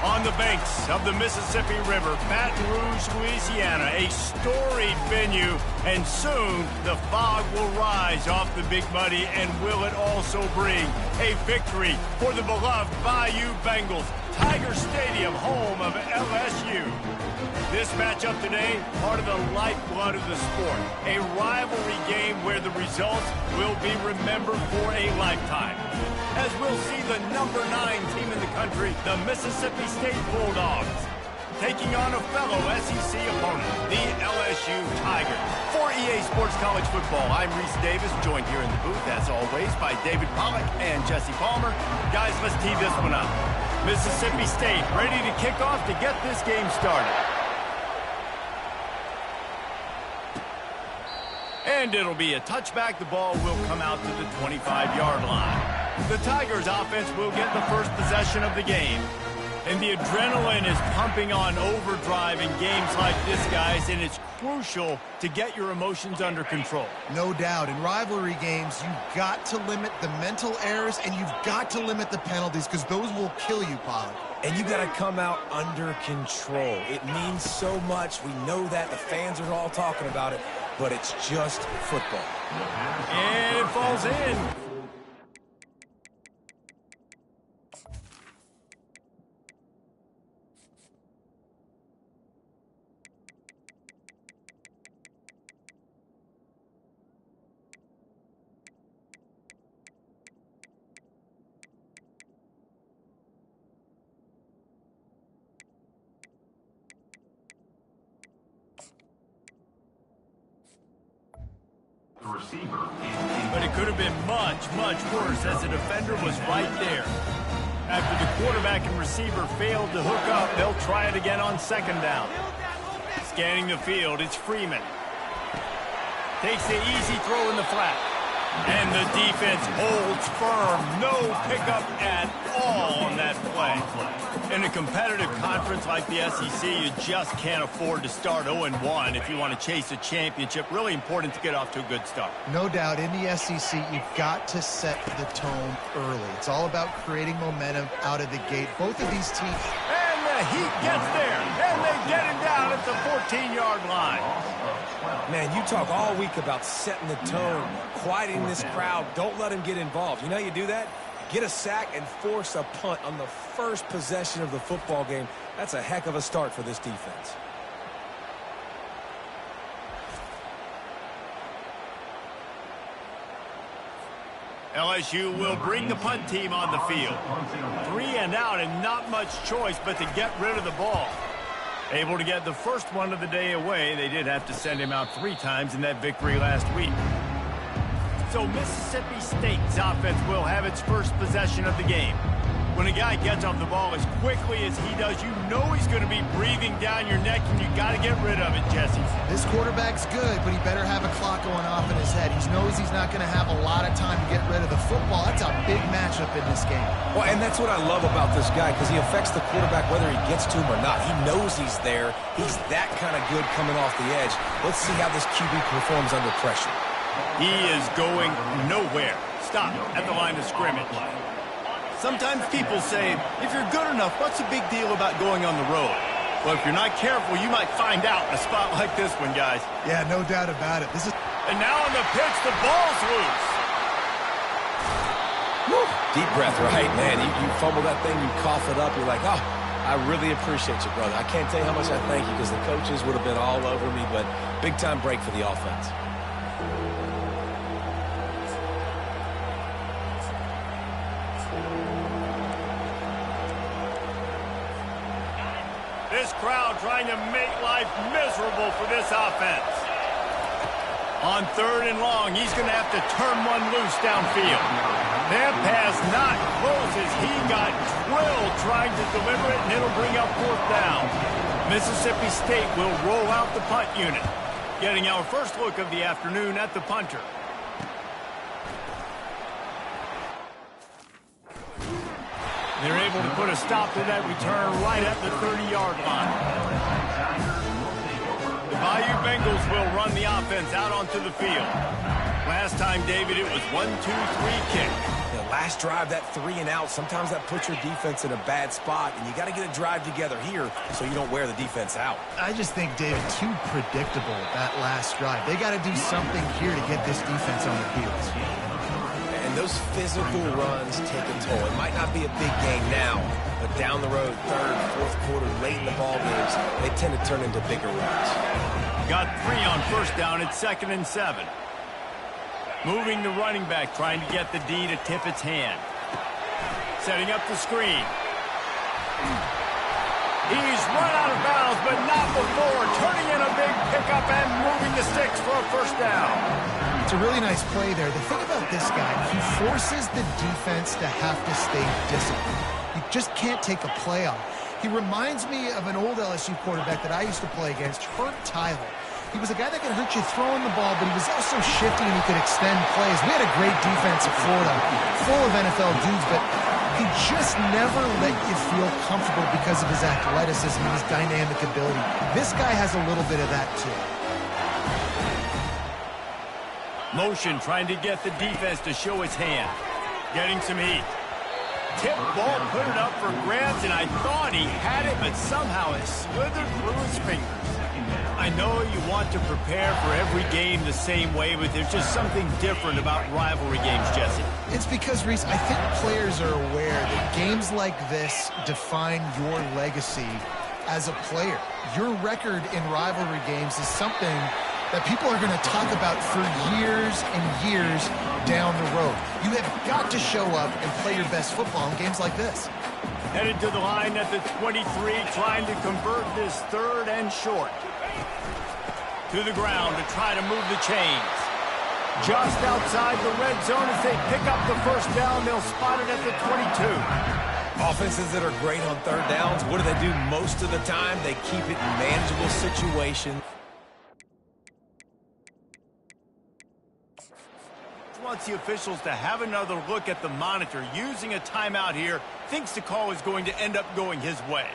On the banks of the Mississippi River, Baton Rouge, Louisiana, a storied venue, and soon the fog will rise off the Big Muddy, and will it also bring a victory for the beloved Bayou Bengals. Tiger Stadium, home of LSU. This matchup today, part of the lifeblood of the sport. A rivalry game where the results will be remembered for a lifetime. As we'll see the number 9 team in the country, the Mississippi State Bulldogs, taking on a fellow SEC opponent, the LSU Tigers. For EA Sports College Football, I'm Reese Davis, joined here in the booth, as always, by David Pollack and Jesse Palmer. Guys, let's tee this one up. Mississippi State ready to kick off to get this game started. And it'll be a touchback. The ball will come out to the 25-yard line. The Tigers offense will get the first possession of the game. And the adrenaline is pumping on overdrive in games like this, guys, and it's crucial to get your emotions under control. No doubt. In rivalry games, you've got to limit the mental errors, and you've got to limit the penalties, because those will kill you, Pollard. And you got to come out under control. It means so much. We know that. The fans are all talking about it, but it's just football. And it falls in. But it could have been much, much worse, as the defender was right there. After the quarterback and receiver failed to hook up, they'll try it again on second down. Scanning the field, it's Freeman. Takes the easy throw in the flat. And the defense holds firm. No pickup at all on that play. In a competitive conference like the SEC, you just can't afford to start 0-1 if you want to chase a championship. Really important to get off to a good start. No doubt, in the SEC, you've got to set the tone early. It's all about creating momentum out of the gate. Both of these teams... And the Heat gets there, and they get him down at the 14-yard line. Man, you talk all week about setting the tone, quieting this crowd. Don't let him get involved. You know how you do that? Get a sack and force a punt on the first possession of the football game. That's a heck of a start for this defense. LSU will bring the punt team on the field. 3 and out, and not much choice but to get rid of the ball. Able to get the first one of the day away. They did have to send him out 3 times in that victory last week. So Mississippi State's offense will have its first possession of the game. When a guy gets off the ball as quickly as he does, you know he's going to be breathing down your neck, and you got to get rid of it, Jesse. This quarterback's good, but he better have a clock going off in his head. He knows he's not going to have a lot of time to get rid of the football. That's a big matchup in this game. Well, and that's what I love about this guy, because he affects the quarterback whether he gets to him or not. He knows he's there. He's that kind of good coming off the edge. Let's see how this QB performs under pressure. He is going nowhere. Stop at the line of scrimmage. Sometimes people say, if you're good enough, what's the big deal about going on the road? Well, if you're not careful, you might find out in a spot like this one, guys. Yeah, no doubt about it. And now on the pitch, the ball's loose. Woo. Deep breath, right? Man, you fumble that thing, you cough it up, you're like, oh, I really appreciate you, brother. I can't tell you how much I thank you, because the coaches would have been all over me, but big-time break for the offense. This crowd trying to make life miserable for this offense. On 3rd and long, he's going to have to turn one loose downfield. That pass not close as he got drilled trying to deliver it, and it'll bring up 4th down. Mississippi State will roll out the punt unit. Getting our first look of the afternoon at the punter. They're able to put a stop to that return right at the 30-yard line. The Bayou Bengals will run the offense out onto the field. Last time, David, it was 1-2-3 kick. Yeah, Last drive, that 3 and out, sometimes that puts your defense in a bad spot, and you got to get a drive together here so you don't wear the defense out. I just think, David, too predictable, that last drive. They got to do something here to get this defense on their heels. And those physical runs take a toll. It might not be a big game now, but down the road, third, fourth quarter, late in the ball games, they tend to turn into bigger runs. Got 3 on first down at 2nd and 7. Moving the running back, trying to get the D to tip its hand. Setting up the screen. He's run out of bounds, but not before. Turning in a big pickup and moving the sticks for a first down. It's a really nice play there. The thing about this guy, he forces the defense to have to stay disciplined. You just can't take a play off. He reminds me of an old LSU quarterback that I used to play against, Herb Tyler. He was a guy that could hurt you throwing the ball, but he was also shifty and he could extend plays. We had a great defense at Florida, full of NFL dudes, but he just never let you feel comfortable because of his athleticism and his dynamic ability. This guy has a little bit of that too. Motion trying to get the defense to show its hand. Getting some heat. Tip ball, put it up for grabs, and I thought he had it, but somehow it slithered through his fingers. I know you want to prepare for every game the same way, but there's just something different about rivalry games, Jesse. It's because, Reese, I think players are aware that games like this define your legacy as a player. Your record in rivalry games is something that people are going to talk about for years and years down the road. You have got to show up and play your best football in games like this. Headed to the line at the 23, trying to convert this 3rd and short. To the ground to try to move the chains. Just outside the red zone as they pick up the first down. They'll spot it at the 22. Offenses that are great on 3rd downs, what do most of the time? They keep it in manageable situations. Wants the officials to have another look at the monitor. Using a timeout here, thinks the call is going to end up going his way.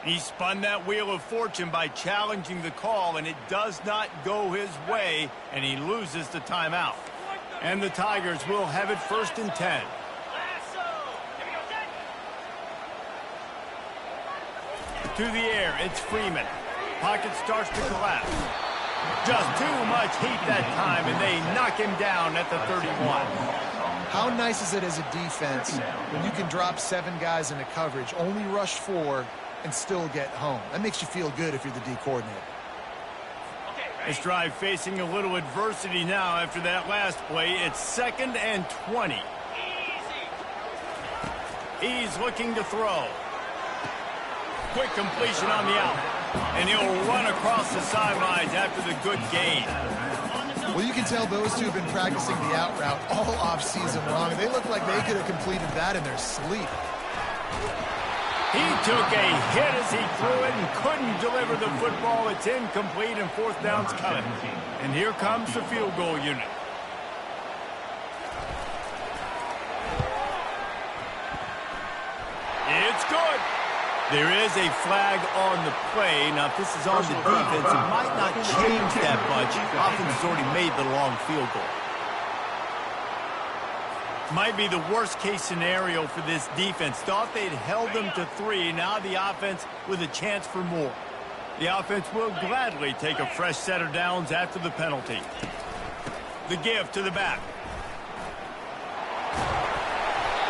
He spun that wheel of fortune by challenging the call, and it does not go his way, and he loses the timeout. And the Tigers will have it 1st and 10. To the air, it's Freeman. Pocket starts to collapse. Just too much heat that time, and they knock him down at the 31. How nice is it as a defense when you can drop 7 guys into coverage, only rush 4, and still get home? That makes you feel good if you're the D coordinator. This drive facing a little adversity now after that last play. It's 2nd and 20. He's looking to throw. Quick completion on the out. And he'll run across the sidelines after the good gain. Well, you can tell those two have been practicing the out route all offseason long. They look like they could have completed that in their sleep. He took a hit as he threw it and couldn't deliver the football. It's incomplete and 4th down's coming. And here comes the field goal unit. It's good. There is a flag on the play. Now, if this is on the defense, it might not change that much. Offense has already made the long field goal. Might be the worst-case scenario for this defense. Thought they'd held them to 3. Now the offense with a chance for more. The offense will gladly take a fresh set of downs after the penalty. The give to the back.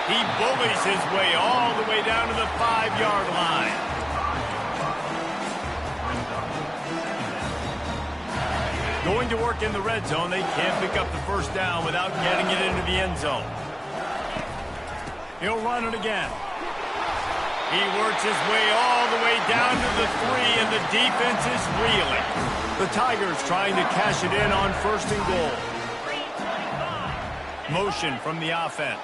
He bullies his way all the way down to the 5-yard line. Going to work in the red zone. They can't pick up the first down without getting it into the end zone. He'll run it again. He works his way all the way down to the 3, and the defense is reeling. The Tigers trying to cash it in on 1st and goal. Motion from the offense.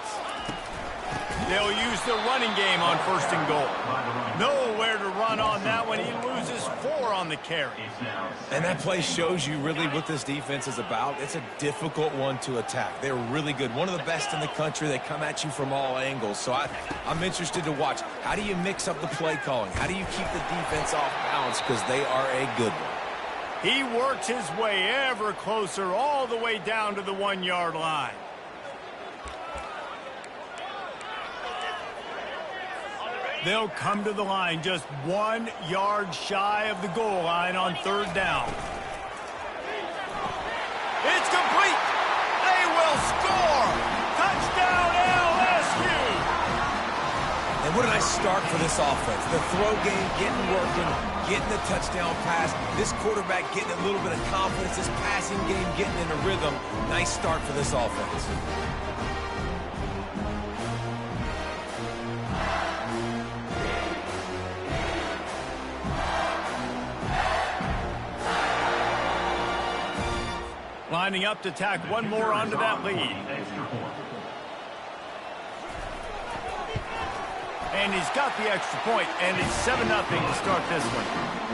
They'll use the running game on 1st and goal. Nowhere to run on that one. He loses 4 on the carry. And that play shows you really what this defense is about. It's a difficult one to attack. They're really good. One of the best in the country. They come at you from all angles. So I'm interested to watch. How do you mix up the play calling? How do you keep the defense off balance? Because they are a good one. He works his way ever closer all the way down to the 1-yard line. They'll come to the line just 1 yard shy of the goal line on 3rd down. It's complete. They will score. Touchdown LSU. And what a nice start for this offense. The throw game getting working, getting the touchdown pass. This quarterback getting a little bit of confidence. This passing game getting in a rhythm. Nice start for this offense. Lining up to tack one more onto that lead. And he's got the extra point, and it's 7-0 to start this one.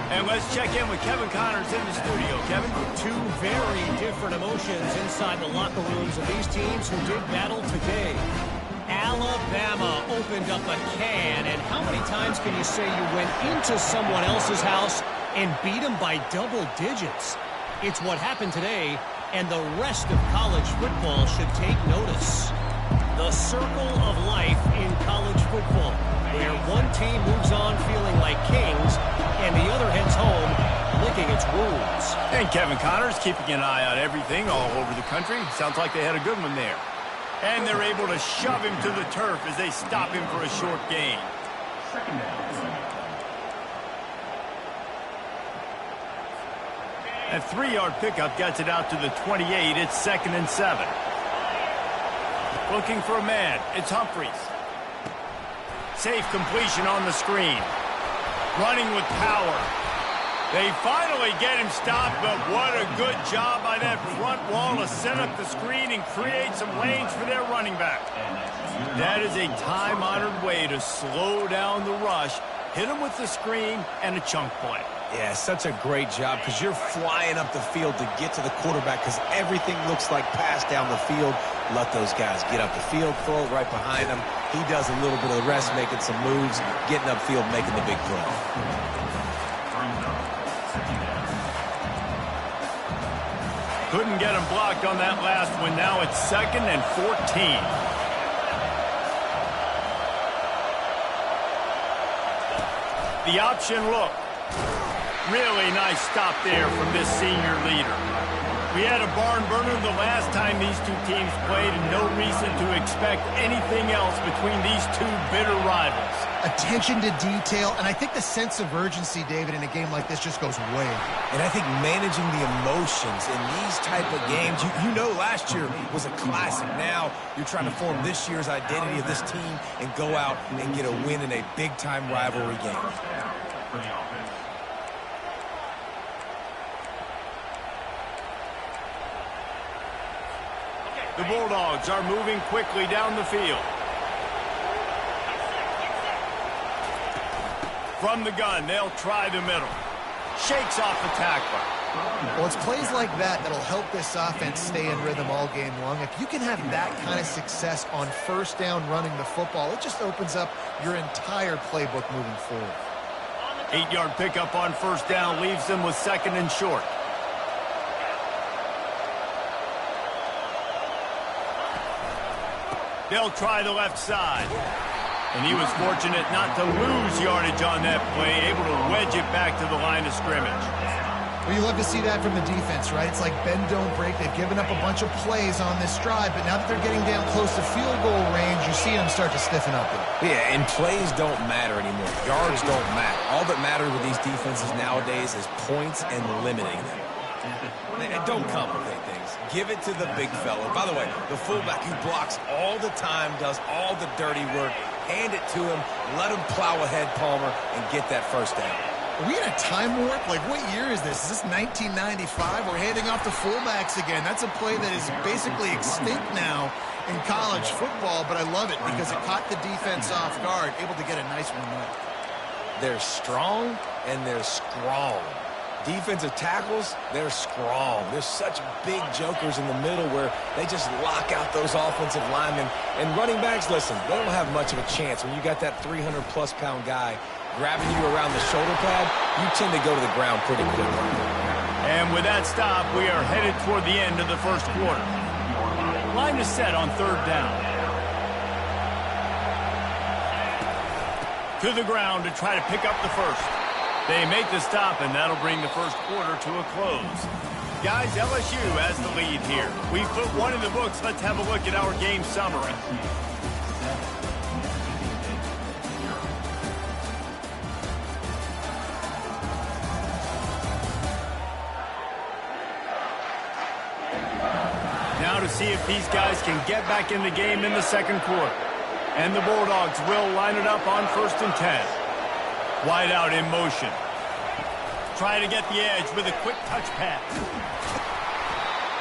And let's check in with Kevin Connors in the studio. Kevin? 2 very different emotions inside the locker rooms of these teams who did battle today. Alabama opened up a can, and how many times can you say you went into someone else's house and beat them by double digits? It's what happened today, and the rest of college football should take notice. The circle of life in college football, where one team moves on feeling like kings, and the other heads home licking its wounds. And Kevin Connors keeping an eye on everything all over the country. Sounds like they had a good one there. And they're able to shove him to the turf as they stop him for a short gain. A 3-yard pickup gets it out to the 28. It's 2nd and 7. Looking for a man. It's Humphries. Safe completion on the screen. Running with power. They finally get him stopped, but what a good job by that front wall to set up the screen and create some lanes for their running back. That is a time-honored way to slow down the rush, hit him with the screen, and a chunk play. Yeah, such a great job because you're flying up the field to get to the quarterback because everything looks like pass down the field. Let those guys get up the field, throw it right behind him. He does a little bit of the rest, making some moves, getting upfield, making the big play. Couldn't get him blocked on that last one. Now it's 2nd and 14. The option look. Really nice stop there from this senior leader. We had a barn burner the last time these two teams played, and no reason to expect anything else between these two bitter rivals. Attention to detail, and I think the sense of urgency, David, in a game like this just goes way up. And I think managing the emotions in these type of games, you know last year was a classic. Now you're trying to form this year's identity of this team and go out and get a win in a big-time rivalry game. The Bulldogs are moving quickly down the field. From the gun, they'll try the middle. Shakes off the tackler. Well, it's plays like that that'll help this offense stay in rhythm all game long. If you can have that kind of success on 1st down running the football, it just opens up your entire playbook moving forward. 8-yard pickup on 1st down leaves them with 2nd and short. They'll try the left side. And he was fortunate not to lose yardage on that play, able to wedge it back to the line of scrimmage. Well, you love to see that from the defense, right? It's like bend, don't break. They've given up a bunch of plays on this drive, but now that they're getting down close to field goal range, you see them start to stiffen up there. Yeah, and plays don't matter anymore. Yards don't matter. All that matters with these defenses nowadays is points and limiting them. And don't complicate things. Give it to the big fella. By the way, the fullback who blocks all the time, does all the dirty work. Hand it to him. Let him plow ahead, Palmer, and get that 1st down. Are we in a time warp? Like, what year is this? Is this 1995? We're handing off to fullbacks again. That's a play that is basically extinct now in college football, but I love it because it caught the defense off guard, able to get a nice one there. They're strong and they're strong. Defensive tackles, they're strong. There's such big jokers in the middle where they just lock out those offensive linemen. And running backs, listen, they don't have much of a chance. When you got that 300-plus pound guy grabbing you around the shoulder pad, you tend to go to the ground pretty quickly. And with that stop, we are headed toward the end of the first quarter. Line is set on third down. To the ground to try to pick up the first. They make the stop, and that'll bring the first quarter to a close. Guys, LSU has the lead here. We've put one in the books. Let's have a look at our game summary. Now to see if these guys can get back in the game in the second quarter. And the Bulldogs will line it up on 1st and 10. Wide out in motion. Trying to get the edge with a quick touch pass.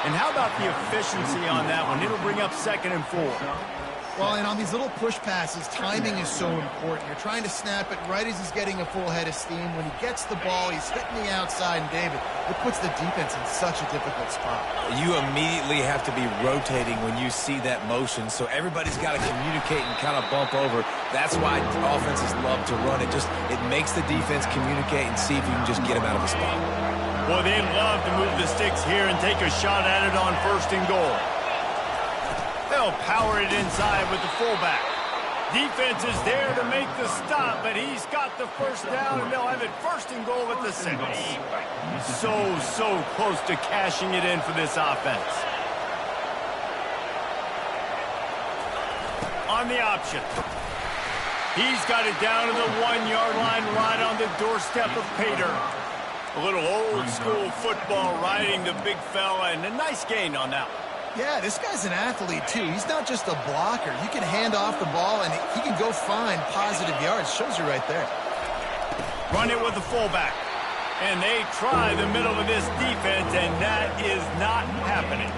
And how about the efficiency on that one? It'll bring up 2nd and 4. Well, and on these little push passes, timing is so important. You're trying to snap it right as he's getting a full head of steam. When he gets the ball, he's hitting the outside, and David, it puts the defense in such a difficult spot. You immediately have to be rotating when you see that motion, so everybody's got to communicate and kind of bump over. That's why offenses love to run it. It makes the defense communicate and see if you can just get him out of the spot. Boy, they'd love to move the sticks here and take a shot at it on 1st and goal. They'll power it inside with the fullback. Defense is there to make the stop, but he's got the first down, and they'll have it 1st and goal at the 6. So close to cashing it in for this offense. On the option. He's got it down to the 1-yard line, right on the doorstep of Pater. A little old-school football riding the big fella, and a nice gain on that one. Yeah, this guy's an athlete, too. He's not just a blocker. You can hand off the ball, and he can go find positive yards. Shows you right there. Run it with the fullback. And they try the middle of this defense, and that is not happening.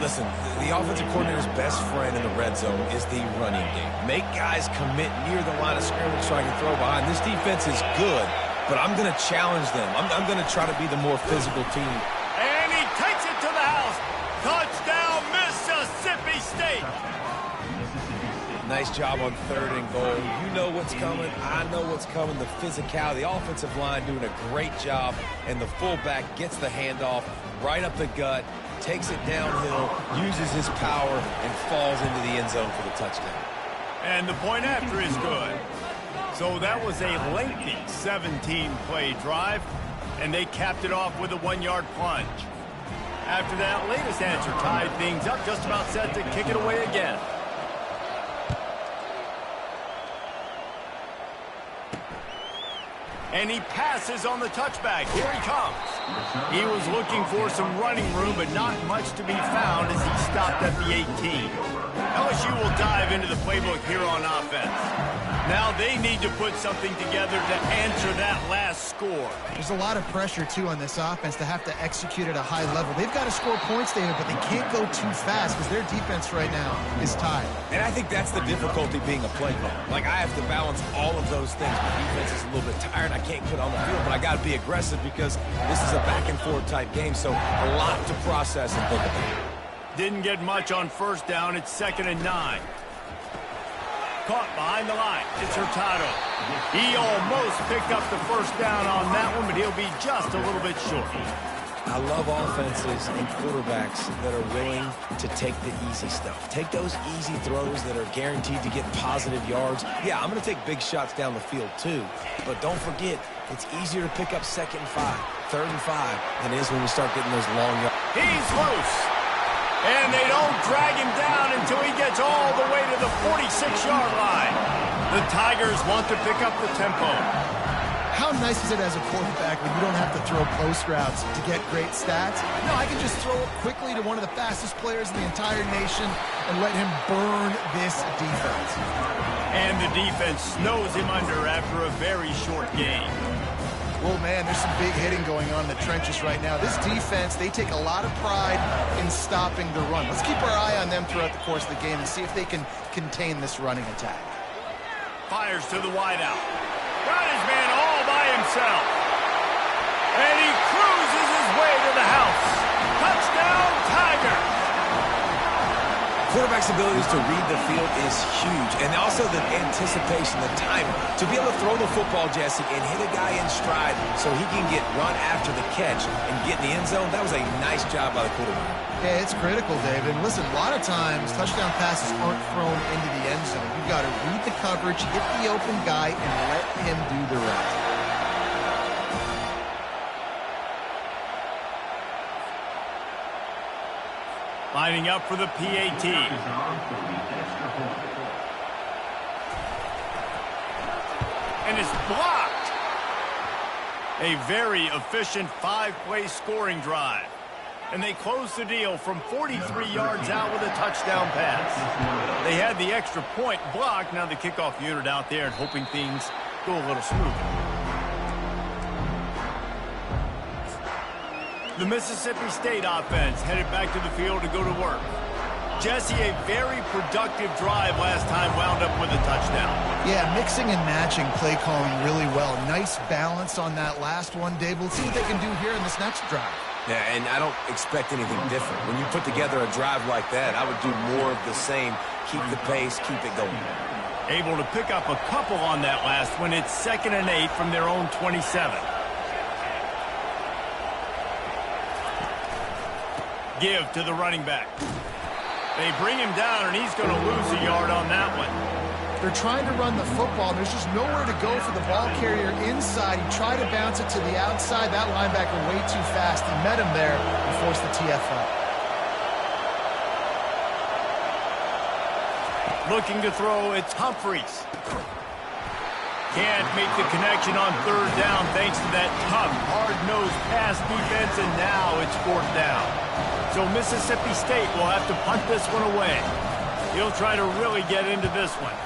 Listen, the offensive coordinator's best friend in the red zone is the running game. Make guys commit near the line of scrimmage so I can throw behind. This defense is good, but I'm going to challenge them. I'm going to try to be the more physical team. And he takes it to the house. Touchdown, Mississippi State. Nice job on 3rd and goal. You know what's coming. I know what's coming. The physicality, the offensive line doing a great job, and the fullback gets the handoff right up the gut, takes it downhill, uses his power, and falls into the end zone for the touchdown. And the point after is good. So that was a lengthy 17-play drive, and they capped it off with a 1-yard plunge. After that latest answer tied things up, just about set to kick it away again. And he passes on the touchback. Here he comes. He was looking for some running room, but not much to be found as he stopped at the 18. LSU will dive into the playbook here on offense. Now they need to put something together to answer that last score. There's a lot of pressure, too, on this offense to have to execute at a high level. They've got to score points, David, but they can't go too fast because their defense right now is tired. And I think that's the difficulty being a playmaker. Like, I have to balance all of those things. My defense is a little bit tired. I can't put on the field, but I got to be aggressive because this is a back-and-forth type game, so a lot to process and think about. Didn't get much on 1st down. It's 2nd and 9. Caught behind the line. It's Hurtado. He almost picked up the 1st down on that one, but he'll be just a little bit short. I love offenses and quarterbacks that are willing to take the easy stuff. Take those easy throws that are guaranteed to get positive yards. Yeah, I'm going to take big shots down the field too, but don't forget, it's easier to pick up 2nd and 5, 3rd and 5 than it is when we start getting those long yards. He's loose. And they don't drag him down until he gets all the way to the 46-yard line. The Tigers want to pick up the tempo. How nice is it as a quarterback when you don't have to throw post routes to get great stats? No, I can just throw it quickly to one of the fastest players in the entire nation and let him burn this defense. And the defense snows him under after a very short game. Well, man, there's some big hitting going on in the trenches right now. This defense, they take a lot of pride in stopping the run. Let's keep our eye on them throughout the course of the game and see if they can contain this running attack. Fires to the wideout. Got his man all by himself. And he cruises his way to the house. Touchdown, Tiger. Quarterback's abilities to read the field is huge, and also the anticipation, the timing. To be able to throw the football, Jesse, and hit a guy in stride so he can get run after the catch and get in the end zone, that was a nice job by the quarterback. Yeah, it's critical, David. And listen, a lot of times touchdown passes aren't thrown into the end zone. You've got to read the coverage, hit the open guy, and let him do the rest. Lining up for the PAT. And it's blocked. A very efficient 5-play scoring drive. And they close the deal from 43 yards out with a touchdown pass. They had the extra point blocked. Now the kickoff unit out there and hoping things go a little smoother. The Mississippi State offense headed back to the field to go to work. Jesse, a very productive drive last time wound up with a touchdown. Yeah, mixing and matching play calling really well. Nice balance on that last one, Dave. Let's see what they can do here in this next drive. Yeah, and I don't expect anything different. When you put together a drive like that, I would do more of the same. Keep the pace, keep it going. Able to pick up a couple on that last one. It's 2nd and 8 from their own 27. Give to the running back. They bring him down, and he's going to lose a yard on that one. They're trying to run the football. There's just nowhere to go for the ball carrier inside. He tried to bounce it to the outside. That linebacker way too fast. He met him there and forced the TFL. Looking to throw, it's Humphreys. Can't make the connection on 3rd down thanks to that tough, hard-nosed pass defense, and now it's 4th down. So Mississippi State will have to punt this one away. He'll try to really get into this one.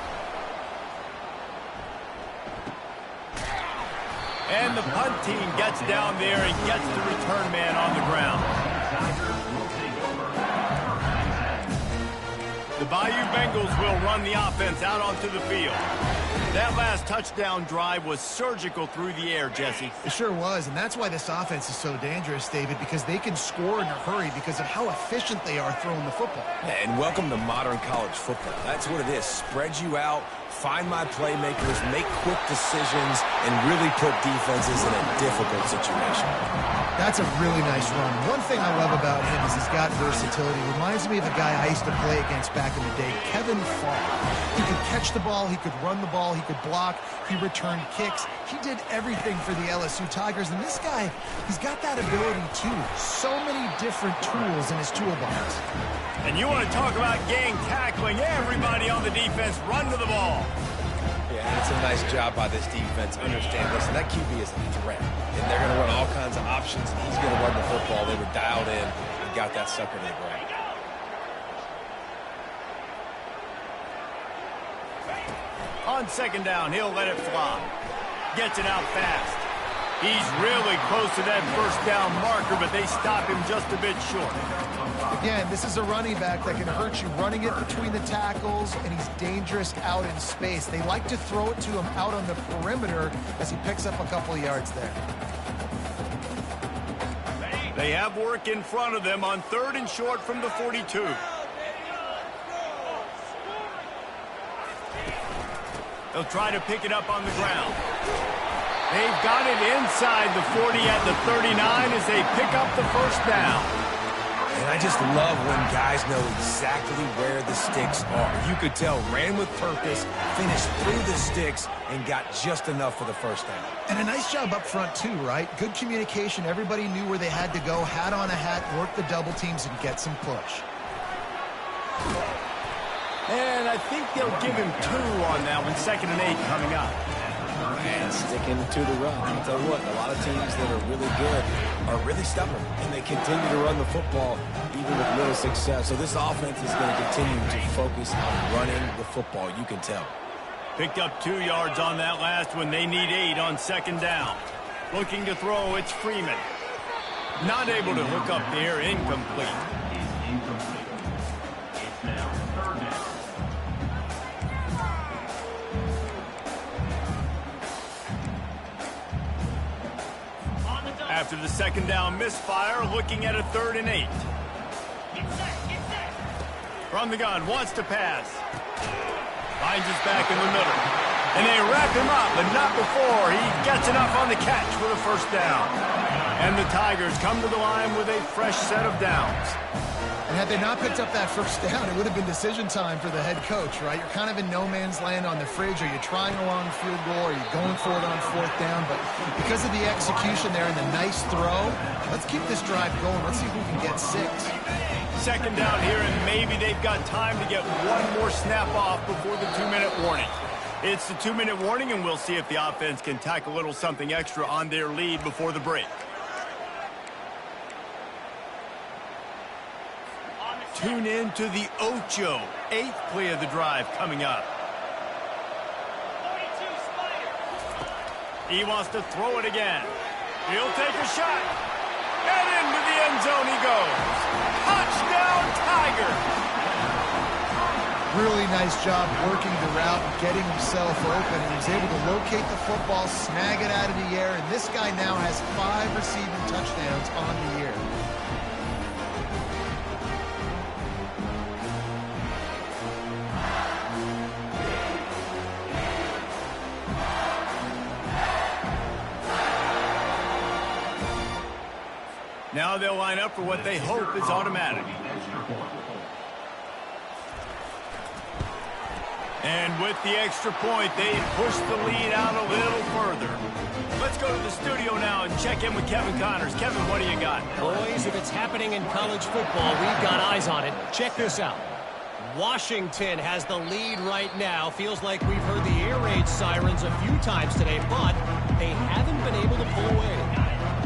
And the punt team gets down there and gets the return man on the ground. The Bayou Bengals will run the offense out onto the field. That last touchdown drive was surgical through the air, Jesse. It sure was, and that's why this offense is so dangerous, David, because they can score in a hurry because of how efficient they are throwing the football. Yeah, and welcome to modern college football. That's what it is. Spread you out, find my playmakers, make quick decisions, and really put defenses in a difficult situation. That's a really nice run. One thing I love about him is he's got versatility. Reminds me of a guy I used to play against back in the day, Kevin Fall. He could catch the ball, he could run the ball, he could block, he returned kicks. He did everything for the LSU Tigers, and this guy, he's got that ability too. So many different tools in his toolbox. And you want to talk about gang tackling, everybody on the defense run to the ball. Yeah, it's a nice job by this defense. Understand, listen, that QB is a threat. And they're going to run all kinds of options, and he's going to run the football. They were dialed in and got that sucker to the ground. On 2nd down, he'll let it fly. Gets it out fast. He's really close to that 1st down marker, but they stop him just a bit short. Again, this is a running back that can hurt you running it between the tackles, and he's dangerous out in space. They like to throw it to him out on the perimeter as he picks up a couple of yards there. They have work in front of them on 3rd and short from the 42. They'll try to pick it up on the ground. They've got it inside the 40 at the 39 as they pick up the 1st down. And I just love when guys know exactly where the sticks are. You could tell, ran with purpose, finished through the sticks, and got just enough for the 1st down. And a nice job up front too, right? Good communication. Everybody knew where they had to go, hat on a hat, work the double teams, and get some push. And I think they'll give him 2 on that one. 2nd and 8 coming up. And sticking to the run. I'll tell you what, a lot of teams that are really good are really stubborn, and they continue to run the football even with little success. So this offense is going to continue to focus on running the football. You can tell. Picked up 2 yards on that last one. They need 8 on 2nd down. Looking to throw, it's Freeman. Not able to hook up there, incomplete. It's now third down. After the second down misfire, looking at a 3rd and 8. From the gun, wants to pass. Finds his back in the middle. And they wrap him up, but not before he gets enough on the catch for the first down. And the Tigers come to the line with a fresh set of downs. And had they not picked up that first down, it would have been decision time for the head coach, right? You're kind of in no man's land on the fridge. Are you trying a long field goal? Are you going for it on 4th down? But because of the execution there and the nice throw, let's keep this drive going. Let's see who can get 6. Second down here, and maybe they've got time to get one more snap off before the 2-minute warning. It's the 2-minute warning, and we'll see if the offense can tack a little something extra on their lead before the break. Tune in to the Ocho, 8th play of the drive coming up. He wants to throw it again. He'll take a shot. And into the end zone he goes. Touchdown, Tiger! Really nice job working the route and getting himself open. He was able to locate the football, snag it out of the air, and this guy now has 5 receiving touchdowns on the year. Now they'll line up for what they hope is automatic. And with the extra point, they push the lead out a little further. Let's go to the studio now and check in with Kevin Connors. Kevin, what do you got? Boys, if it's happening in college football, we've got eyes on it. Check this out. Washington has the lead right now. Feels like we've heard the air raid sirens a few times today, but they haven't been able to pull away.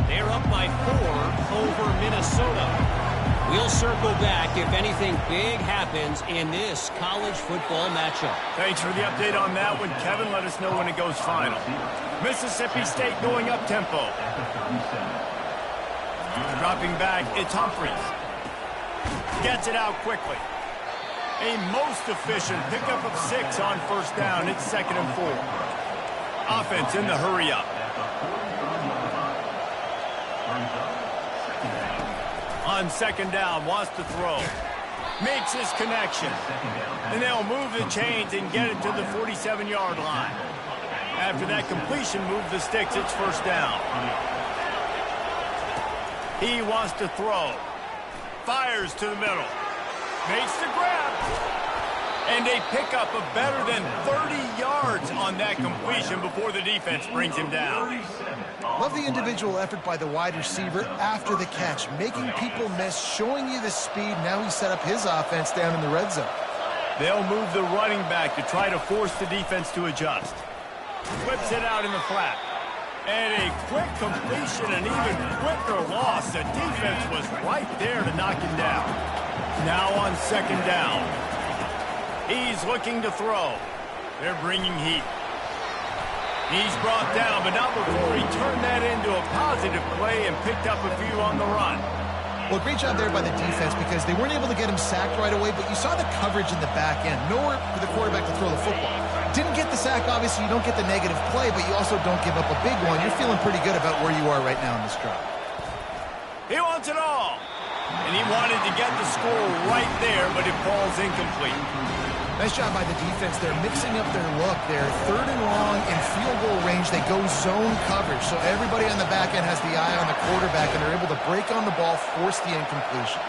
They're up by 4 over Minnesota. We'll circle back if anything big happens in this college football matchup. Thanks for the update on that one, Kevin. Let us know when it goes final. Mississippi State going up tempo. Dropping back, it's Humphreys. Gets it out quickly. A most efficient pickup of 6 on first down. It's 2nd and 4. Offense in the hurry up. On second down, wants to throw. Makes his connection. And they'll move the chains and get it to the 47-yard line. After that completion, move the sticks, it's first down. He wants to throw. Fires to the middle. Makes the grab. And they pick up a better than 30 yards on that completion before the defense brings him down. Love the individual effort by the wide receiver after the catch, making people miss, showing you the speed. Now he set up his offense down in the red zone. They'll move the running back to try to force the defense to adjust. Whips it out in the flat. And a quick completion, an even quicker loss. The defense was right there to knock him down. Now on second down. He's looking to throw. They're bringing heat. He's brought down, but not before he turned that into a positive play and picked up a few on the run. Well, great job there by the defense because they weren't able to get him sacked right away, but you saw the coverage in the back end. Nowhere for the quarterback to throw the football. Didn't get the sack, obviously. You don't get the negative play, but you also don't give up a big one. You're feeling pretty good about where you are right now in this drive. He wants it all. And he wanted to get the score right there, but it falls incomplete. Nice job by the defense. They're mixing up their look. They're 3rd and long in field goal range. They go zone coverage. So everybody on the back end has the eye on the quarterback, and they're able to break on the ball, force the incompletion.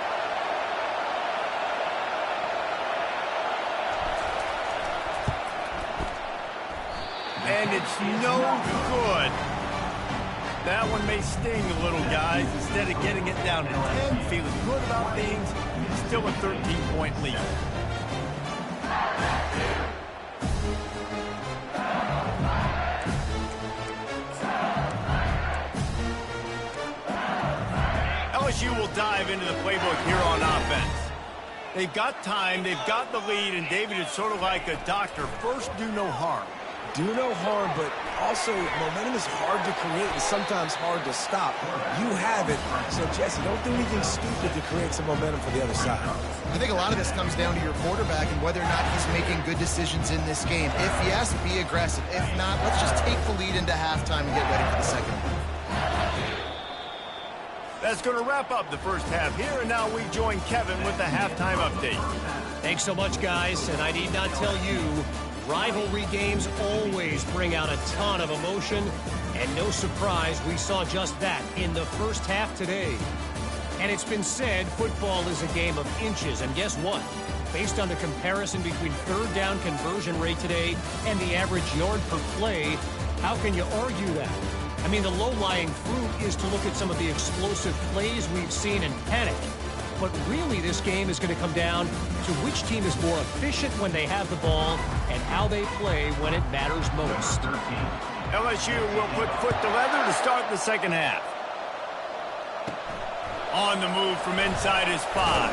And it's no good. That one may sting a little, guys. Instead of getting it down to 10, feeling good about things, still a 13-point lead. LSU will dive into the playbook here on offense. They've got time, they've got the lead, and David, it's sort of like a doctor. First, do no harm. do no harm, but also momentum is hard to create and sometimes hard to stop. You have it, so Jesse, don't do anything stupid to create some momentum for the other side. I think a lot of this comes down to your quarterback and whether or not he's making good decisions in this game. If yes, be aggressive. If not, let's just take the lead into halftime and get ready for the second half. That's going to wrap up the first half here, and now we join Kevin with the halftime update. Thanks so much, guys, and I need not tell you, rivalry games always bring out a ton of emotion, and no surprise, we saw just that in the first half today. And it's been said football is a game of inches, and guess what? Based on the comparison between third down conversion rate today and the average yard per play, how can you argue that? I mean, the low-lying fruit is to look at some of the explosive plays we've seen and panic. But really, this game is going to come down to which team is more efficient when they have the ball and how they play when it matters most. LSU will put foot to leather to start the second half. On the move from inside his 5.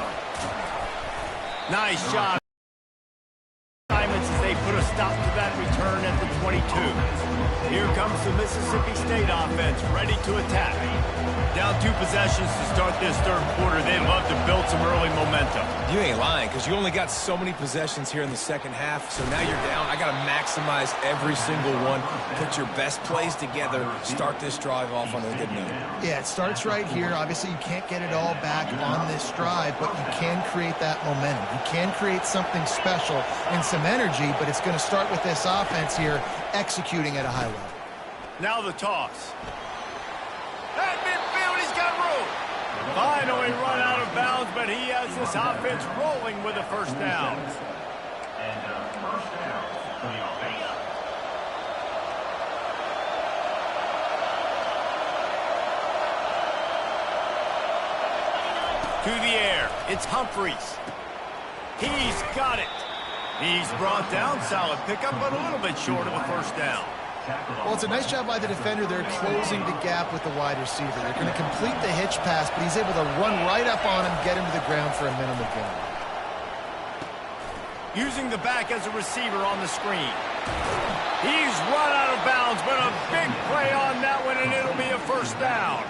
Nice job. Assignments as they put a stop to that return at the 22. Here comes the Mississippi State offense, ready to attack. Down 2 possessions to start this third quarter. They'd love to build some early momentum. You ain't lying, because you only got so many possessions here in the second half, so now you're down. I got to maximize every single one. Put your best plays together. Start this drive off on a good note. Yeah, it starts right here. Obviously, you can't get it all back on this drive, but you can create that momentum. You can create something special and some energy, but it's going to start with this offense here executing at a high level. Now the toss. At midfield, he's got room. Finally run out of bounds, but he has this offense rolling with a first down. And first down for the offense. To the air, it's Humphreys. He's got it. He's brought down, solid pickup, but a little bit short of a first down. Well, it's a nice job by the defender. They're closing the gap with the wide receiver. They're going to complete the hitch pass, but he's able to run right up on him, get him to the ground for a minimal gain. Using the back as a receiver on the screen. He's run out of bounds, but a big play on that one, and it'll be a first down.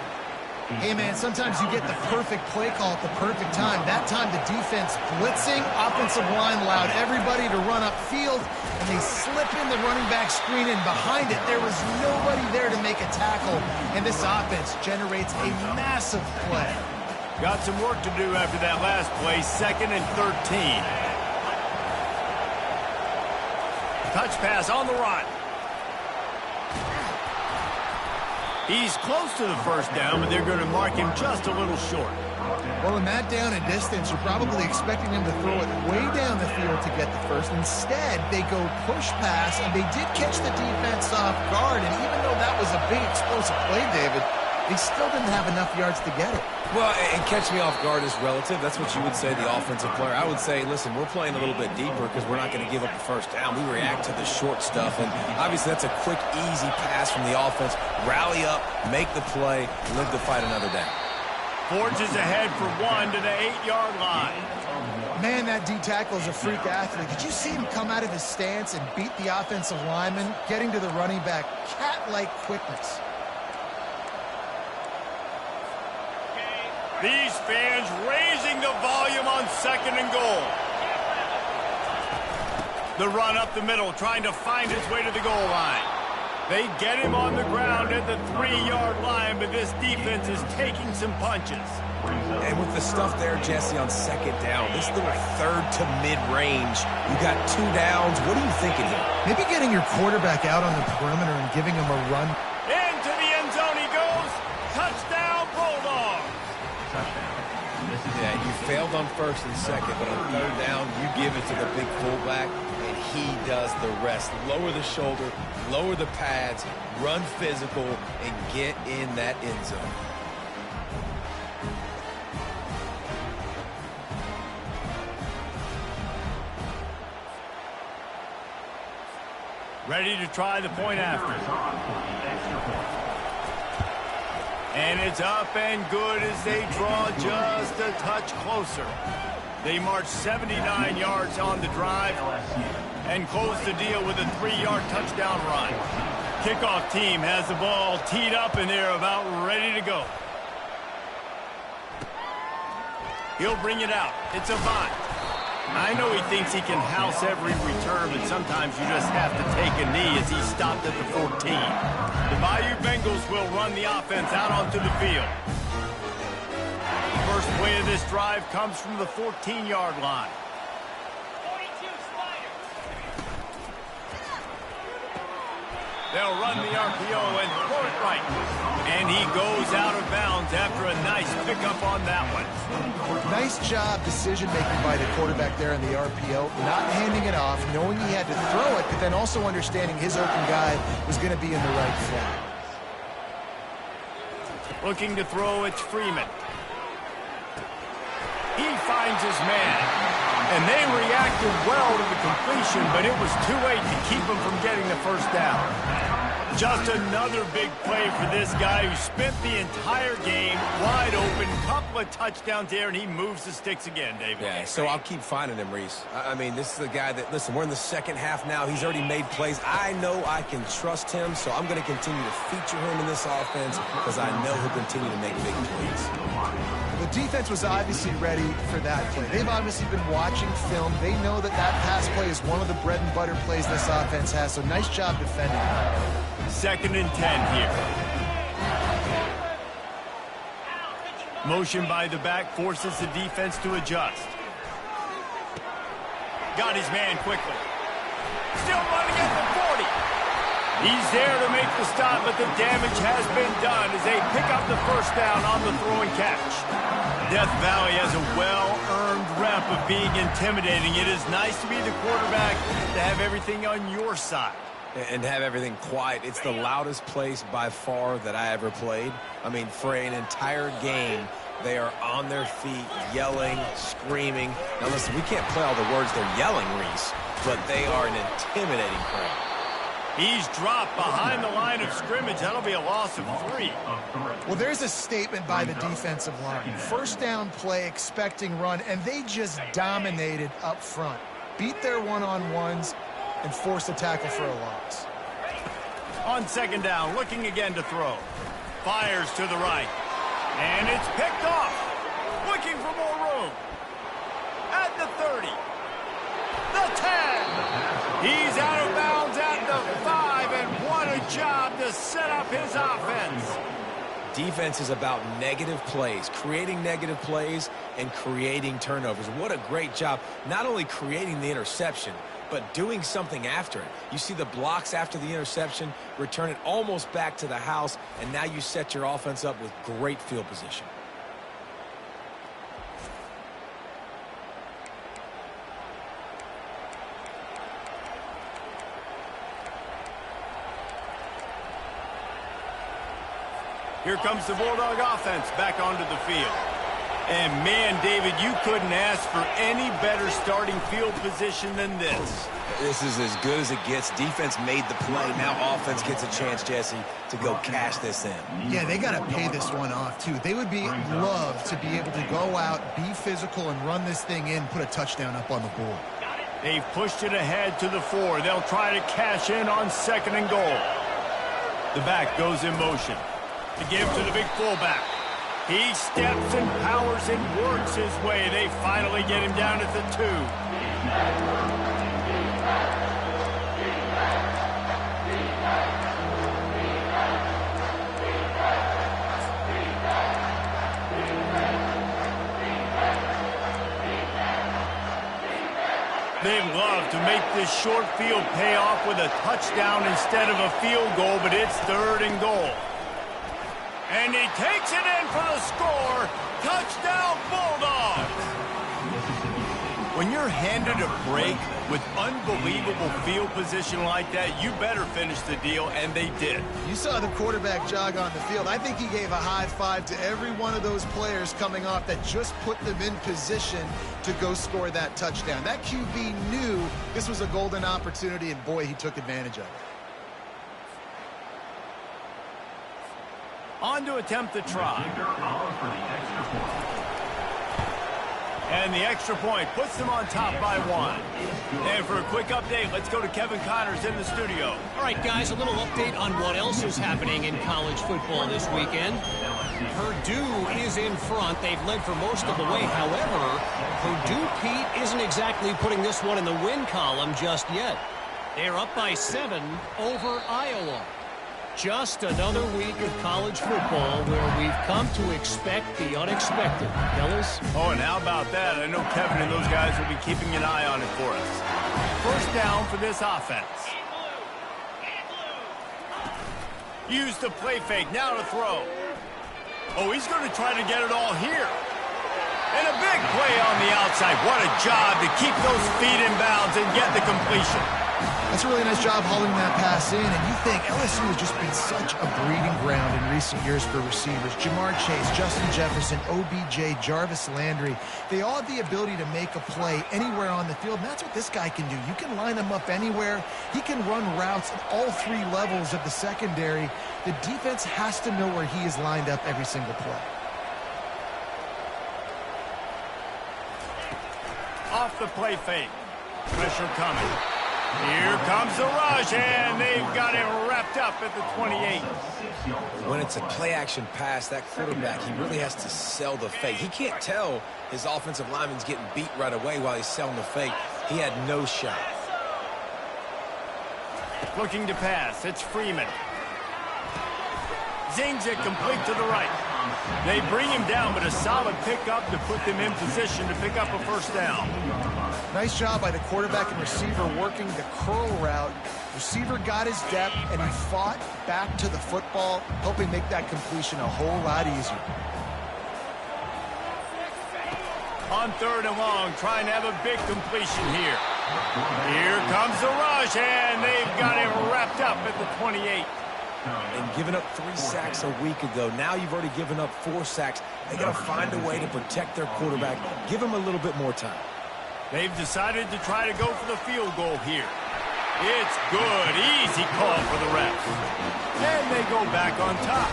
Hey, man, sometimes you get the perfect play call at the perfect time. That time the defense blitzing, offensive line allowed everybody to run upfield, and they slip in the running back screen, and behind it there was nobody there to make a tackle, and this offense generates a massive play. Got some work to do after that last play, 2nd and 13. Touch pass on the run. He's close to the first down, but they're going to mark him just a little short. Well, in that down and distance, you're probably expecting him to throw it way down the field to get the first. Instead, they go push pass, and they did catch the defense off guard. And even though that was a big explosive play, David, they still didn't have enough yards to get it. Well, and catch me off guard is relative. That's what you would say, the offensive player. I would say, listen, we're playing a little bit deeper because we're not going to give up the first down. We react to the short stuff, and obviously that's a quick, easy pass from the offense. Rally up, make the play, live to fight another down. Forges ahead for 1 to the 8-yard line. Man, that D tackle is a freak athlete. Did you see him come out of his stance and beat the offensive lineman, getting to the running back? Cat-like quickness. These fans raising the volume on 2nd and goal. The run up the middle, trying to find his way to the goal line. They get him on the ground at the 3-yard line, but this defense is taking some punches. And with the stuff there, Jesse, on 2nd down, this little 3rd to mid-range, you got 2 downs. What are you thinking here? Maybe getting your quarterback out on the perimeter and giving him a run. Into the end zone he goes. Touchdown, Bulldogs. Yeah, you failed on 1st and 2nd, but on 3rd down, you give it to the big fullback, and he does the rest. Lower the shoulder, lower the pads, run physical, and get in that end zone. Ready to try the point after. And it's up and good as they draw just a touch closer. They march 79 yards on the drive. and close the deal with a 3-yard touchdown run. Kickoff team has the ball teed up, and they're about ready to go. He'll bring it out. It's a bunt. I know he thinks he can house every return, but sometimes you just have to take a knee as he stopped at the 14. The Bayou Bengals will run the offense out onto the field. The first play of this drive comes from the 14-yard line. They'll run the RPO and throw it right. And he goes out of bounds after a nice pickup on that one. Nice job decision-making by the quarterback there in the RPO, not handing it off, knowing he had to throw it, but then also understanding his open guy was going to be in the right spot. Looking to throw, it's Freeman. He finds his man. And they reacted well to the completion, but it was too late to keep him from getting the first down. Just another big play for this guy who spent the entire game wide open. Couple of touchdowns there, and he moves the sticks again, David. Yeah, so I'll keep finding him, Reese. I mean, this is the guy that, listen, we're in the second half now. He's already made plays. I know I can trust him, so I'm going to continue to feature him in this offense because I know he'll continue to make big plays. The defense was obviously ready for that play. They've obviously been watching film. They know that that pass play is one of the bread and butter plays this offense has, so nice job defending. 2nd and 10 here. Motion by the back forces the defense to adjust. Got his man quickly. Still running at the 40. He's there to make the stop, but the damage has been done as they pick up the first down on the throw and catch. Death Valley has a well-earned rep of being intimidating. It is nice to be the quarterback, to have everything on your side. And have everything quiet. It's the loudest place by far that I ever played. I mean, for an entire game, they are on their feet, yelling, screaming. Now, listen, we can't play all the words they're yelling, Reese, but they are an intimidating crowd. He's dropped behind the line of scrimmage. That'll be a loss of 3. Well, there's a statement by the defensive line. First down play, expecting run, and they just dominated up front. Beat their one-on-ones and forced a tackle for a loss. On 2nd down, looking again to throw. Fires to the right. And it's picked off. Looking for more room. At the 30. The 10. He's out of bounds at the 5, and what a job to set up his offense. Defense is about negative plays, creating negative plays and creating turnovers. What a great job, not only creating the interception, but doing something after it. You see the blocks after the interception, return it almost back to the house, and now you set your offense up with great field position. Here comes the Bulldog offense back onto the field. And, man, David, you couldn't ask for any better starting field position than this. This is as good as it gets. Defense made the play. Now offense gets a chance, Jesse, to go cash this in. Yeah, they got to pay this one off, too. They would love to be able to go out, be physical, and run this thing in, put a touchdown up on the board. They've pushed it ahead to the 4. They'll try to cash in on 2nd and goal. The back goes in motion. To give to the big fullback. He steps and powers and works his way. They finally get him down at the 2. They'd love to make this short field pay off with a touchdown instead of a field goal, but it's 3rd and goal. And he takes it in for the score. Touchdown, Bulldogs. When you're handed a break with unbelievable field position like that, you better finish the deal, and they did. You saw the quarterback jog on the field. I think he gave a high five to every one of those players coming off that just put them in position to go score that touchdown. That QB knew this was a golden opportunity, and boy, he took advantage of it. On to attempt the try. And the extra point puts them on top by 1. And for a quick update, let's go to Kevin Connors in the studio. All right, guys, a little update on what else is happening in college football this weekend. Purdue is in front. They've led for most of the way. However, Purdue, Pete, isn't exactly putting this one in the win column just yet. They're up by 7 over Iowa. Just another week of college football where we've come to expect the unexpected. Fellas? Oh, and how about that? I know Kevin and those guys will be keeping an eye on it for us. First down for this offense. Use the play fake. Now to throw. Oh, he's going to try to get it all here. And a big play on the outside. What a job to keep those feet in bounds and get the completion. That's a really nice job hauling that pass in, and you think LSU has just been such a breeding ground in recent years for receivers. Jamar Chase, Justin Jefferson, OBJ, Jarvis Landry, they all have the ability to make a play anywhere on the field, and that's what this guy can do. You can line him up anywhere. He can run routes at all 3 levels of the secondary. The defense has to know where he is lined up every single play. Off the play fake. Pressure coming. Here comes the rush, and they've got him wrapped up at the 28. When it's a play-action pass, that quarterback, he really has to sell the fake. He can't tell his offensive lineman's getting beat right away while he's selling the fake. He had no shot. Looking to pass. It's Freeman. Zings it complete to the right. They bring him down, but a solid pickup to put them in position to pick up a first down. Nice job by the quarterback and receiver working the curl route. Receiver got his depth, and he fought back to the football, helping make that completion a whole lot easier. On 3rd and long, trying to have a big completion here. Here comes the rush, and they've got him wrapped up at the 28. And giving up 3 sacks a week ago. Now you've already given up 4 sacks. They got to find a way to protect their quarterback. Give him a little bit more time. They've decided to try to go for the field goal here. It's good. Easy call for the refs. And they go back on top.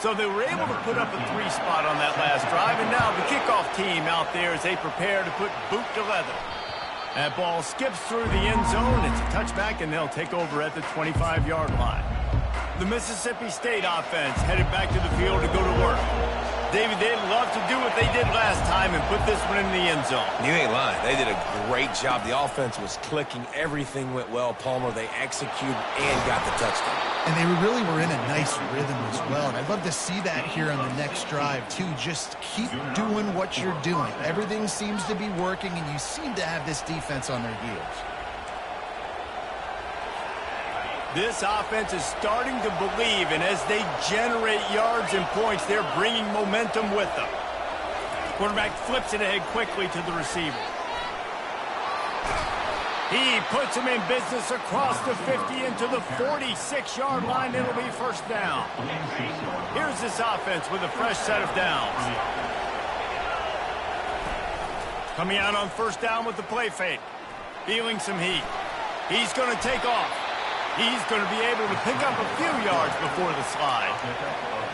So they were able to put up a 3 spot on that last drive, and now the kickoff team out there as they prepare to put boot to leather. That ball skips through the end zone. It's a touchback, and they'll take over at the 25-yard line. The Mississippi State offense headed back to the field to go to work. David, they'd love to do what they did last time and put this one in the end zone. You ain't lying. They did a great job. The offense was clicking. Everything went well, Palmer. They executed and got the touchdown. And they really were in a nice rhythm as well. And I'd love to see that here on the next drive, too. Just keep doing what you're doing. Everything seems to be working, and you seem to have this defense on their heels. This offense is starting to believe, and as they generate yards and points, they're bringing momentum with them. Quarterback flips it ahead quickly to the receiver. He puts him in business across the 50 into the 46-yard line. It'll be first down. Here's this offense with a fresh set of downs. Coming out on first down with the play fake. Feeling some heat. He's going to take off. He's going to be able to pick up a few yards before the slide.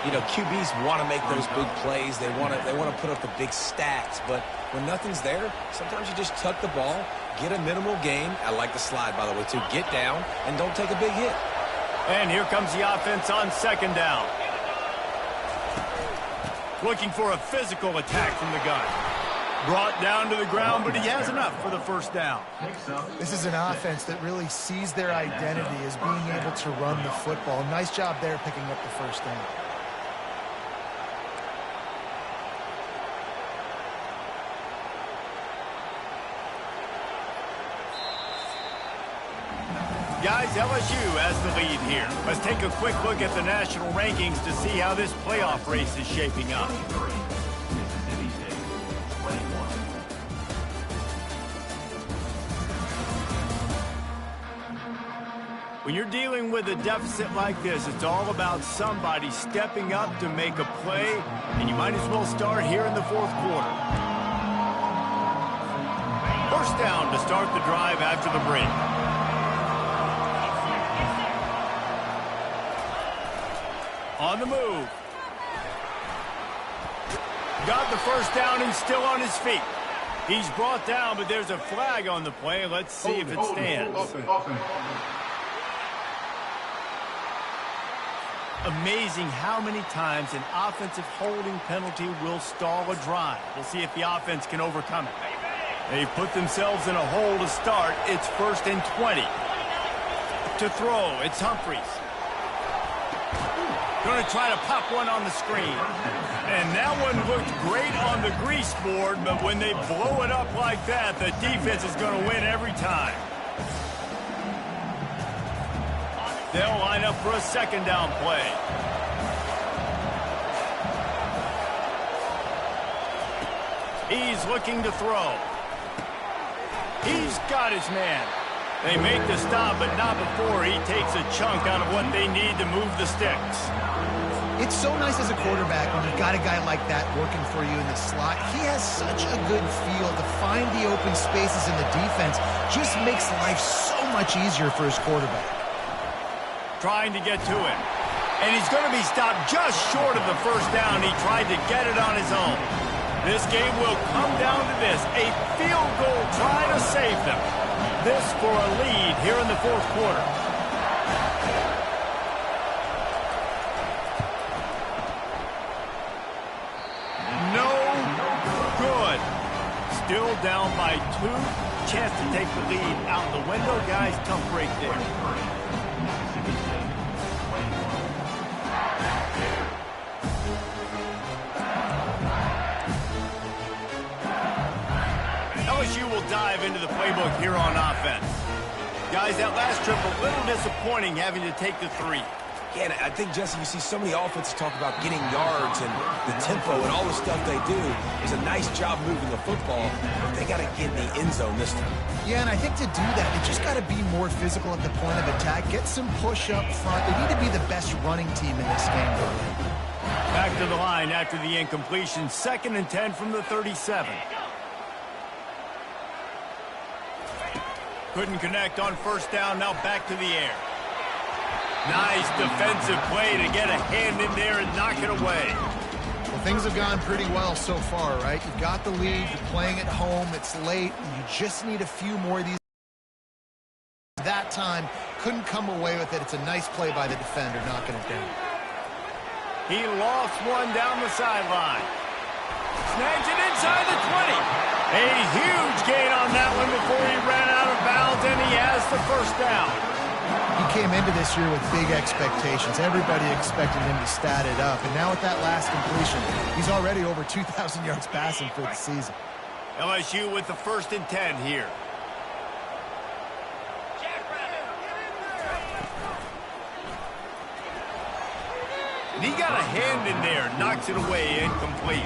You know, QBs want to make those big plays. They want to put up the big stats. But when nothing's there, sometimes you just tuck the ball, get a minimal gain. I like the slide, by the way, too. Get down and don't take a big hit. And here comes the offense on second down. Looking for a physical attack from the gun. Brought down to the ground, but he has enough for the first down. This is an offense that really sees their identity as being able to run the football. Nice job there picking up the first down. Guys, LSU has the lead here. Let's take a quick look at the national rankings to see how this playoff race is shaping up. When you're dealing with a deficit like this, it's all about somebody stepping up to make a play, and you might as well start here in the fourth quarter. First down to start the drive after the break. On the move. Got the first down and still on his feet. He's brought down, but there's a flag on the play. Let's see if it stands. Amazing how many times an offensive holding penalty will stall a drive. We'll see if the offense can overcome it. They've put themselves in a hole to start. It's 1st and 20. To throw, it's Humphries. Going to try to pop one on the screen. And that one looked great on the grease board, but when they blow it up like that, the defense is going to win every time. They'll line up for a second down play. He's looking to throw. He's got his man. They make the stop, but not before he takes a chunk out of what they need to move the sticks. It's so nice as a quarterback when you've got a guy like that working for you in the slot. He has such a good feel to find the open spaces in the defense. Just makes life so much easier for his quarterback. Trying to get to him. And he's going to be stopped just short of the first down. He tried to get it on his own. This game will come down to this. A field goal try to save them. This for a lead here in the fourth quarter. No good. Still down by 2. Chance to take the lead out the window. Guys, tough break there. LSU will dive into the playbook here on offense. Guys, that last trip a little disappointing having to take the 3. Yeah, and I think, Jesse, you see so many offenses talk about getting yards and the tempo and all the stuff they do. It's a nice job moving the football, but they got to get in the end zone this time. Yeah, and I think to do that, they just got to be more physical at the point of attack, get some push up front. They need to be the best running team in this game. Back to the line after the incompletion. 2nd and 10 from the 37. Couldn't connect on first down. Now back to the air. Nice defensive play to get a hand in there and knock it away. Well, things have gone pretty well so far, right? You've got the lead, you're playing at home, it's late, and you just need a few more of these. That time, couldn't come away with it. It's a nice play by the defender, knocking it down. He lost one down the sideline. Snags it inside the 20. A huge gain on that one before he ran out of bounds, and he has the first down. He came into this year with big expectations. Everybody expected him to stat it up. And now with that last completion, he's already over 2,000 yards passing for the season. LSU with the 1st and 10 here. And he got a hand in there, knocks it away, incomplete.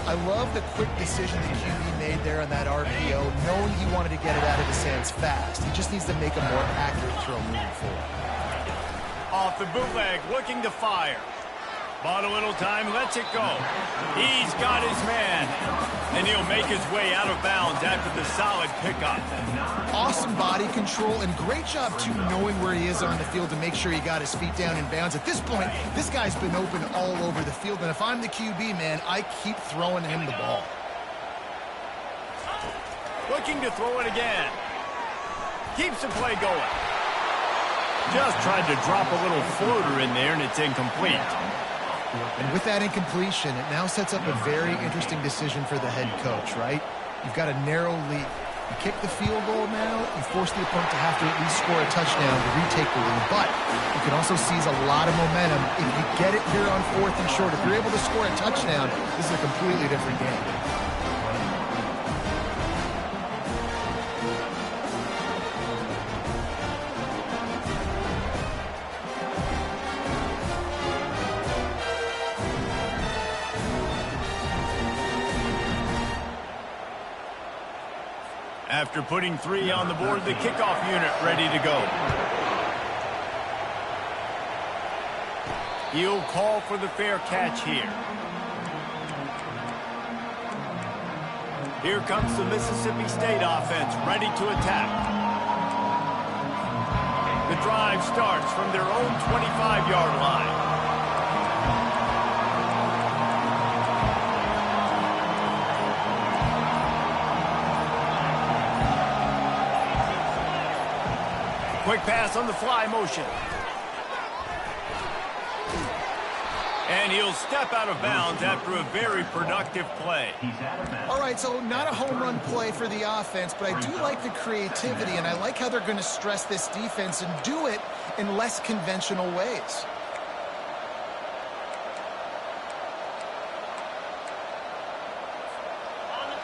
I love the quick decision the QB made there on that RPO, knowing he wanted to get it out of his hands fast. He just needs to make a more accurate throw moving forward. Off the bootleg, looking to fire. Bought a little time, lets it go. He's got his man. And he'll make his way out of bounds after the solid pickup. Awesome body control and great job, too, knowing where he is on the field to make sure he got his feet down in bounds. At this point, this guy's been open all over the field. And if I'm the QB, man, I keep throwing him the ball. Looking to throw it again. Keeps the play going. Just tried to drop a little floater in there, and it's incomplete. And with that incompletion, it now sets up a very interesting decision for the head coach, right? You've got a narrow lead. You kick the field goal now, you force the opponent to have to at least score a touchdown to retake the lead. But you can also seize a lot of momentum. If you get it here on 4th and short, if you're able to score a touchdown, this is a completely different game. After putting 3 on the board, the kickoff unit ready to go. He'll call for the fair catch here. Here comes the Mississippi State offense, ready to attack. The drive starts from their own 25-yard line. Quick pass on the fly motion. And he'll step out of bounds after a very productive play. All right, so not a home run play for the offense, but I do like the creativity, and I like how they're going to stress this defense and do it in less conventional ways.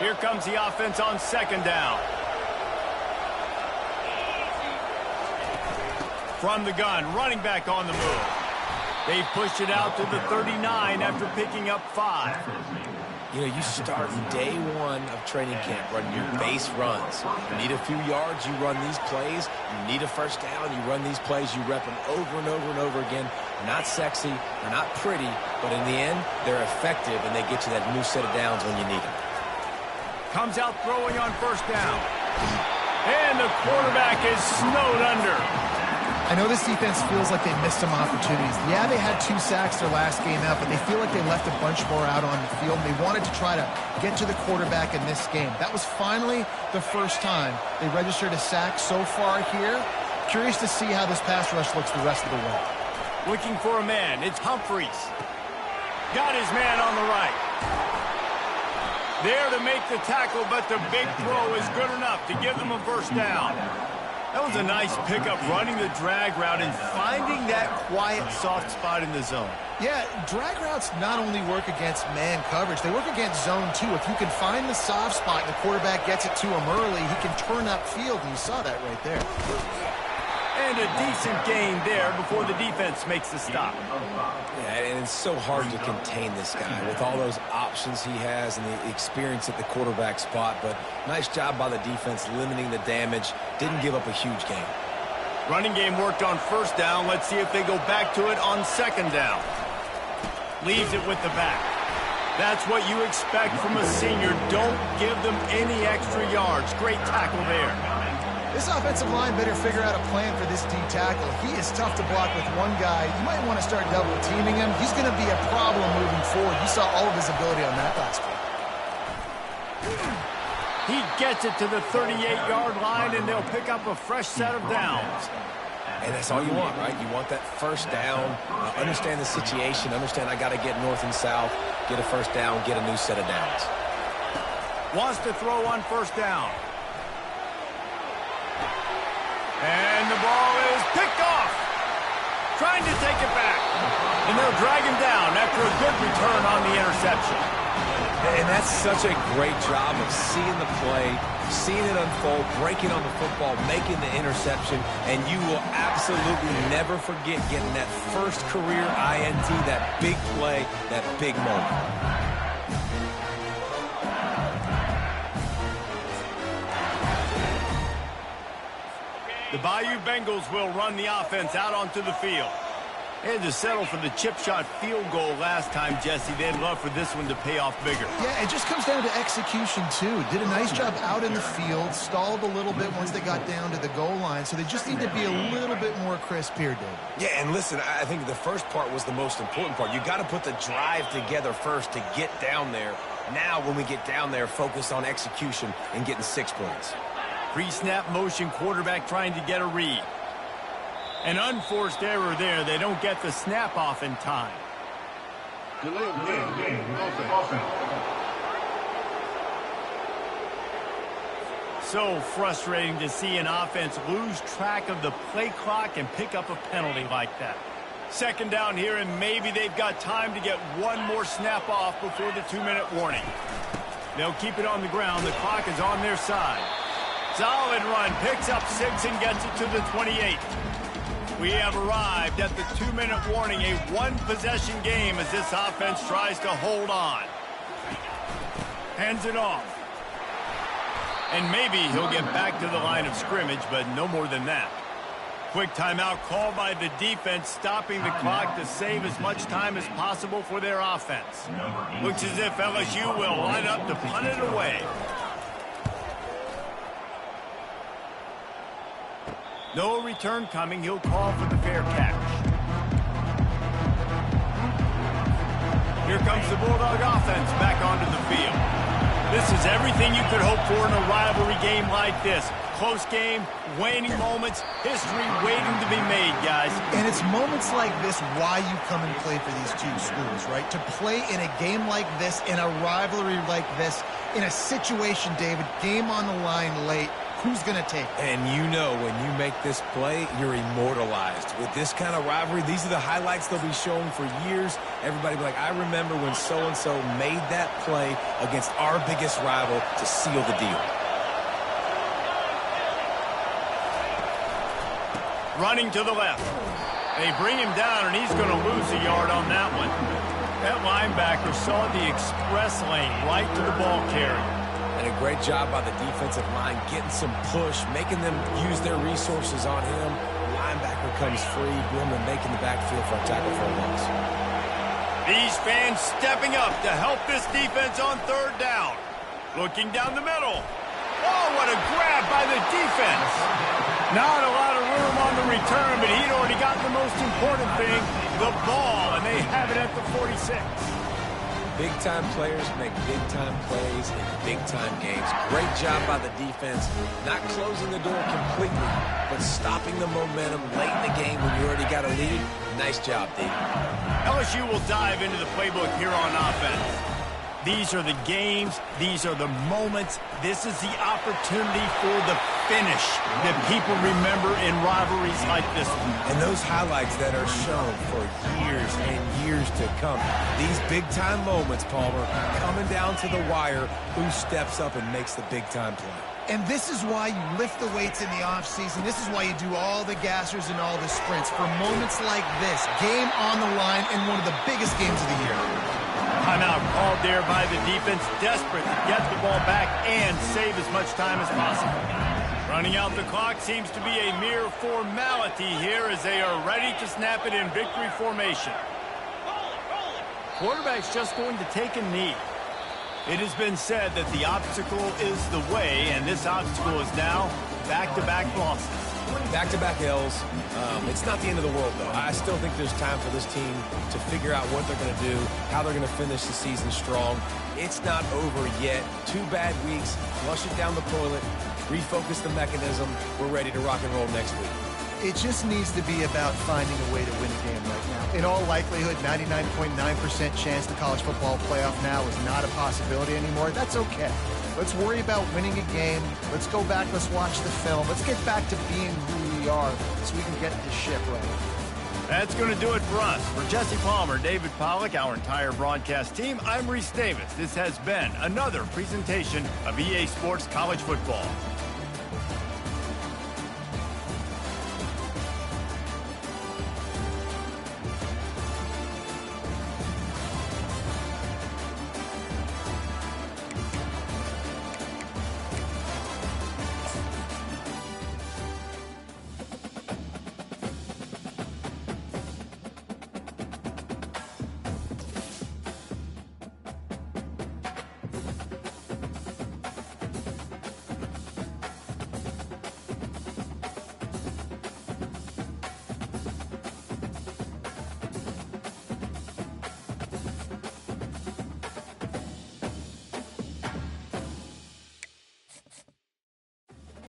Here comes the offense on second down. From the gun, running back on the move. They pushed it out to the 39 after picking up 5. You know, you start day one of training camp running your base runs. You need a few yards, you run these plays. You need a first down, you run these plays. You rep them over and over and over again. They're not sexy, they're not pretty, but in the end, they're effective, and they get you that new set of downs when you need them. Comes out throwing on first down. And the quarterback is snowed under. I know this defense feels like they missed some opportunities. Yeah, they had 2 sacks their last game out, but they feel like they left a bunch more out on the field. They wanted to try to get to the quarterback in this game. That was finally the first time they registered a sack so far here. Curious to see how this pass rush looks the rest of the way. Looking for a man. It's Humphreys. Got his man on the right. There to make the tackle, but the big throw is good enough to give them a first down. That was a nice pickup, running the drag route and finding that quiet, soft spot in the zone. Yeah, drag routes not only work against man coverage, they work against zone too. If you can find the soft spot and the quarterback gets it to him early, he can turn upfield, and you saw that right there. And a decent gain there before the defense makes the stop. Yeah, and it's so hard to contain this guy with all those options he has and the experience at the quarterback spot. But nice job by the defense limiting the damage. Didn't give up a huge gain. Running game worked on first down. Let's see if they go back to it on second down. Leaves it with the back. That's what you expect from a senior. Don't give them any extra yards. Great tackle there. This offensive line better figure out a plan for this D tackle. He is tough to block with one guy. You might want to start double teaming him. He's going to be a problem moving forward. You saw all of his ability on that last play. He gets it to the 38-yard line, and they'll pick up a fresh set of downs. And that's all you want, right? You want that first down. Understand the situation. Understand I got to get north and south, get a first down, get a new set of downs. Wants to throw on first down. And the ball is picked off. Trying to take it back. And they'll drag him down after a good return on the interception. And that's such a great job of seeing the play, seeing it unfold, breaking on the football, making the interception, and you will absolutely never forget getting that first career INT, that big play, that big moment. The Bayou Bengals will run the offense out onto the field. They had to settle for the chip shot field goal last time, Jesse. They'd love for this one to pay off bigger. Yeah, it just comes down to execution, too. Did a nice job out in the field, stalled a little bit once they got down to the goal line, so they just need to be a little bit more crisp here, Dave. Yeah, and listen, I think the first part was the most important part. You got to put the drive together first to get down there. Now, when we get down there, focus on execution and getting 6 points. Pre-snap motion, quarterback trying to get a read. An unforced error there. They don't get the snap off in time. So frustrating to see an offense lose track of the play clock and pick up a penalty like that. Second down here, and maybe they've got time to get one more snap off before the 2-minute warning. They'll keep it on the ground. The clock is on their side. Solid run, picks up 6 and gets it to the 28. We have arrived at the 2-minute warning, a one-possession game as this offense tries to hold on. Hands it off. And maybe he'll get back to the line of scrimmage, but no more than that. Quick timeout called by the defense, stopping the clock to save as much time as possible for their offense. Looks as if LSU will line up to punt it away. No return coming. He'll call for the fair catch. Here comes the Bulldog offense back onto the field. This is everything you could hope for in a rivalry game like this. Close game, waning moments, history waiting to be made, guys. And it's moments like this why you come and play for these two schools, right? To play in a game like this, in a rivalry like this, in a situation, David, game on the line late, who's going to take it? And you know when you make this play, you're immortalized. With this kind of rivalry, these are the highlights they'll be showing for years. Everybody will be like, I remember when so-and-so made that play against our biggest rival to seal the deal. Running to the left. They bring him down, and he's going to lose a yard on that one. That linebacker saw the express lane right to the ball carrier. And a great job by the defensive line, getting some push, making them use their resources on him. The linebacker comes free, Grumman making the backfield for a tackle for a loss. These fans stepping up to help this defense on third down. Looking down the middle. Oh, what a grab by the defense. Not a lot of room on the return, but he'd already gotten the most important thing, the ball, and they have it at the 46. Big-time players make big-time plays in big-time games. Great job by the defense, not closing the door completely, but stopping the momentum late in the game when you already got a lead. Nice job, D. LSU will dive into the playbook here on offense. These are the games. These are the moments. This is the opportunity for the finish that people remember in rivalries like this one. And those highlights that are shown for years and years to come. These big-time moments, Palmer, coming down to the wire, who steps up and makes the big-time play. And this is why you lift the weights in the offseason. This is why you do all the gassers and all the sprints. For moments like this, game on the line in one of the biggest games of the year. Timeout called there by the defense, desperate to get the ball back and save as much time as possible. Running out the clock seems to be a mere formality here as they are ready to snap it in victory formation. Quarterback's just going to take a knee. It has been said that the obstacle is the way, and this obstacle is now back-to-back losses. Back-to-back L's. It's not the end of the world, though. I still think there's time for this team to figure out what they're going to do, how they're going to finish the season strong. It's not over yet. 2 bad weeks. Flush it down the toilet. Refocus the mechanism. We're ready to rock and roll next week. It just needs to be about finding a way to win a game right now. In all likelihood, 99.9% chance the college football playoff now is not a possibility anymore. That's okay. Let's worry about winning a game. Let's go back. Let's watch the film. Let's get back to being who we are so we can get this ship right. That's going to do it for us. For Jesse Palmer, David Pollack, our entire broadcast team, I'm Reese Davis. This has been another presentation of EA Sports College Football.